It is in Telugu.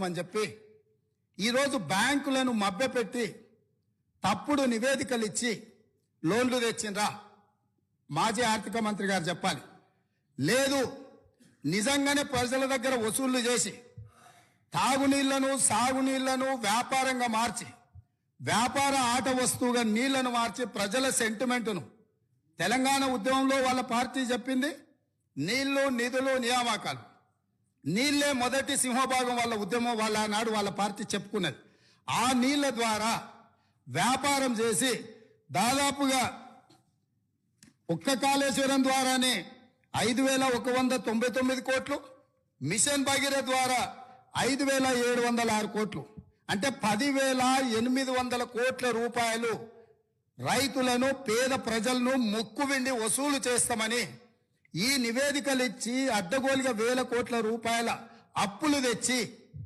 చేస్తామని చెప్పి ఈరోజు బ్యాంకులను మభ్యపెట్టి తప్పుడు నివేదికలు ఇచ్చి లోన్లు తెచ్చిండ్రా? మాజీ ఆర్థిక మంత్రి గారు చెప్పాలి. లేదు, నిజంగానే ప్రజల దగ్గర వసూళ్లు చేసి తాగునీళ్లను సాగునీళ్లను వ్యాపారంగా మార్చి వ్యాపార ఆట వస్తువుగా నీళ్లను మార్చి ప్రజల సెంటిమెంటును, తెలంగాణ ఉద్యమంలో వాళ్ళ పార్టీ చెప్పింది నీళ్లు నిధులు నియామకాలు, నీళ్లే మొదటి సింహభాగం వాళ్ళ ఉద్యమం, వాళ్ళ నాడు వాళ్ళ పార్టీ చెప్పుకున్నది. ఆ నీళ్ల ద్వారా వ్యాపారం చేసి దాదాపుగా ఒక్క కాళేశ్వరం ద్వారానే 5,199 కోట్లు, మిషన్ భగీరథ ద్వారా 5,706 కోట్లు, అంటే 10,800 కోట్ల రూపాయలు రైతులను, పేద ప్రజలను ముక్కువిండి వసూలు చేస్తామని ఈ నివేదికలు ఇచ్చి అడ్డగోలుగా 1,000 కోట్ల రూపాయల అప్పులు తెచ్చి